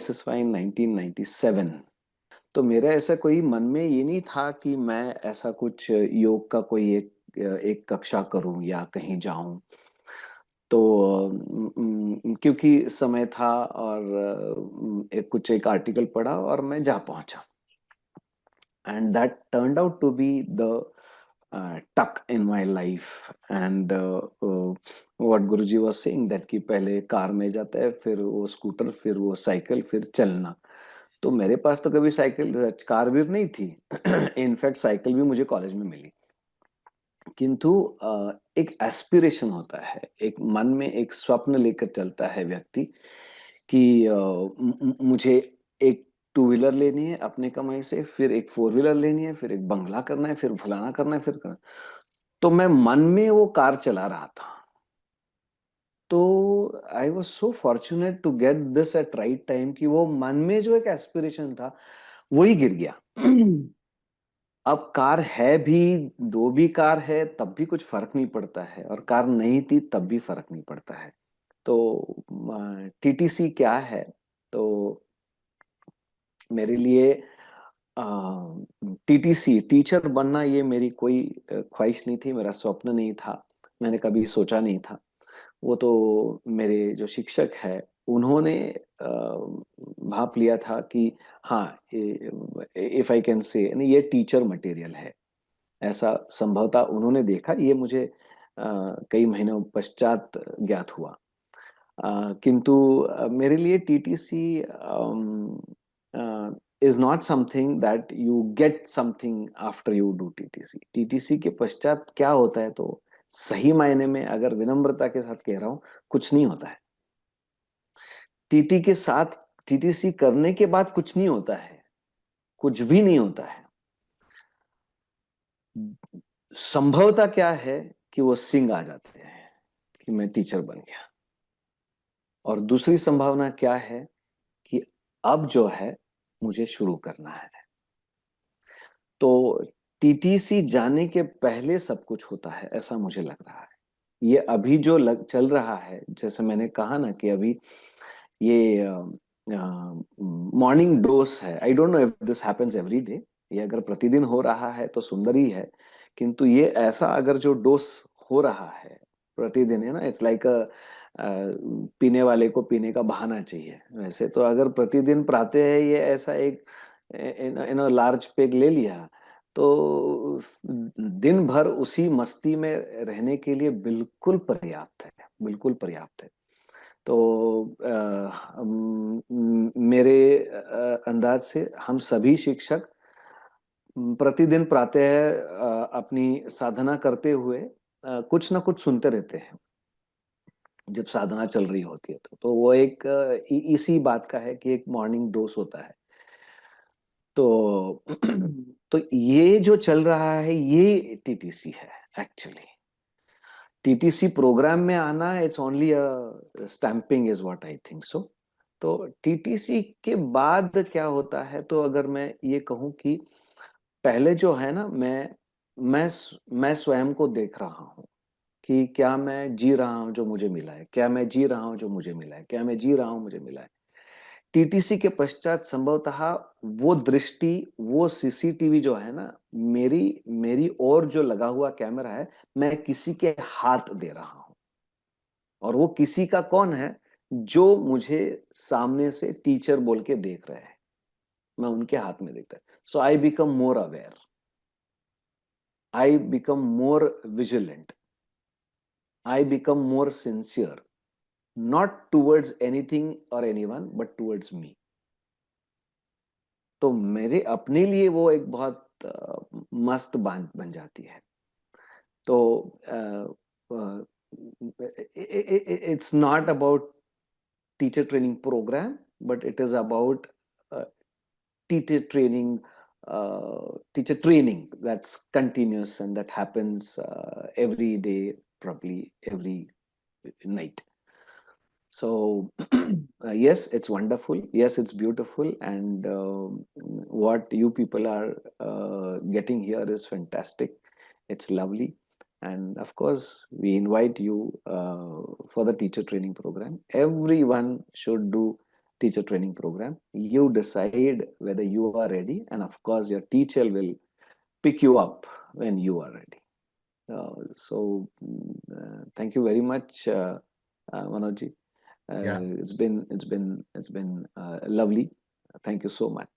SSY in 1997। तो मेरा ऐसा कोई मन में ये नहीं था कि मैं ऐसा कुछ योग का कोई एक कक्षा करूं या कहीं जाऊं। तो क्योंकि समय था और एक आर्टिकल पढ़ा और मैं जा पहुंचा। And that turned out to be the tuck in my life. And what Guruji was saying that कि पहले कार में जाता है, फिर वो स्कूटर, फिर वो साइकिल, फिर चलना। तो मेरे पास तो कभी साइकिल कार भी नहीं थी। इनफैक्ट साइकिल भी मुझे कॉलेज में मिली। किंतु एक एस्पिरेशन होता है, एक मन में एक स्वप्न लेकर चलता है व्यक्ति कि मुझे एक टू व्हीलर लेनी है अपने कमाई से, फिर एक फोर व्हीलर लेनी है, फिर एक बंगला करना है, फिर फलाना करना है, फिर करना। तो मैं मन में वो कार चला रहा था। तो I was so fortunate to get this at right time कि वो मन में जो एक एस्पिरेशन था वही गिर गया। अब कार है भी, दो भी कार है तब भी कुछ फर्क नहीं पड़ता है, और कार नहीं थी तब भी फर्क नहीं पड़ता है। तो टीटीसी क्या है? तो मेरे लिए टीटीसी टीचर बनना ये मेरी कोई ख्वाहिश नहीं थी, मेरा स्वप्न नहीं था, मैंने कभी सोचा नहीं था। वो तो मेरे जो शिक्षक है उन्होंने भाप लिया था कि हाँ, इफ आई कैन से ये टीचर मटेरियल है, ऐसा संभवतः उन्होंने देखा। ये मुझे कई महीनों पश्चात ज्ञात हुआ। किंतु मेरे लिए TTC is not something that you get something after you do TTC. TTC के पश्चात क्या होता है, तो सही मायने में अगर विनम्रता के साथ कह रहा हूं, कुछ नहीं होता है। टीटी के साथ टीटीसी करने के बाद कुछ नहीं होता है, कुछ भी नहीं होता है। संभवता क्या है कि वो सिंह आ जाते हैं कि मैं टीचर बन गया। और दूसरी संभावना क्या है कि अब जो है मुझे शुरू करना है। तो टीटीसी जाने के पहले सब कुछ होता है, ऐसा मुझे लग रहा है। ये अभी जो चल रहा है, जैसे मैंने कहा ना कि अभी ये मॉर्निंग डोज है। I don't know if this happens every day. ये अगर प्रतिदिन हो रहा है तो सुंदर ही है, किंतु ये ऐसा अगर जो डोज हो रहा है प्रतिदिन, है ना, इट्स लाइक पीने वाले को पीने का बहाना चाहिए। वैसे तो अगर प्रतिदिन प्रातः है ये ऐसा एक इन लार्ज पेग ले लिया, तो दिन भर उसी मस्ती में रहने के लिए बिल्कुल पर्याप्त है, बिल्कुल पर्याप्त है। तो मेरे अंदाज से हम सभी शिक्षक प्रतिदिन प्रातः अपनी साधना करते हुए कुछ ना कुछ सुनते रहते हैं जब साधना चल रही होती है। तो वो एक इसी बात का है कि एक मॉर्निंग डोज होता है। तो तो ये जो चल रहा है ये टीटीसी है एक्चुअली। टीटीसी प्रोग्राम में आना it's only a stamping is what I think so. तो टीटीसी के बाद क्या होता है, तो अगर मैं ये कहूं कि पहले जो है ना, मैं मैं स्वयं को देख रहा हूं कि क्या मैं जी रहा हूं जो मुझे मिला है, क्या मैं जी रहा हूं जो मुझे मिला है, क्या मैं जी रहा हूं मुझे मिला है। टीटीसी के पश्चात संभवतः वो दृष्टि, वो सीसीटीवी जो है ना, मेरी मेरी और जो लगा हुआ कैमरा है, मैं किसी के हाथ दे रहा हूं। और वो किसी का कौन है? जो मुझे सामने से टीचर बोल के देख रहे हैं, मैं उनके हाथ में देखता है। So I become more aware, I become more vigilant, I become more sincere, not towards anything और एनीवन बट टूवर्ड्स मी। तो मेरे अपने लिए वो एक बहुत मस्त बात बन जाती है। तो it's not about teacher training program, but it is about uh, teacher training, teacher training that's continuous and that happens every day, probably every night. So yes, it's wonderful, yes, it's beautiful, and what you people are getting here is fantastic. It's lovely. And of course we invite you for the teacher training program. Everyone should do teacher training program. You decide whether you are ready, and of course, your teacher will pick you up when you are ready. Thank you very much, Manojji. Yeah. It's been lovely. Thank you so much.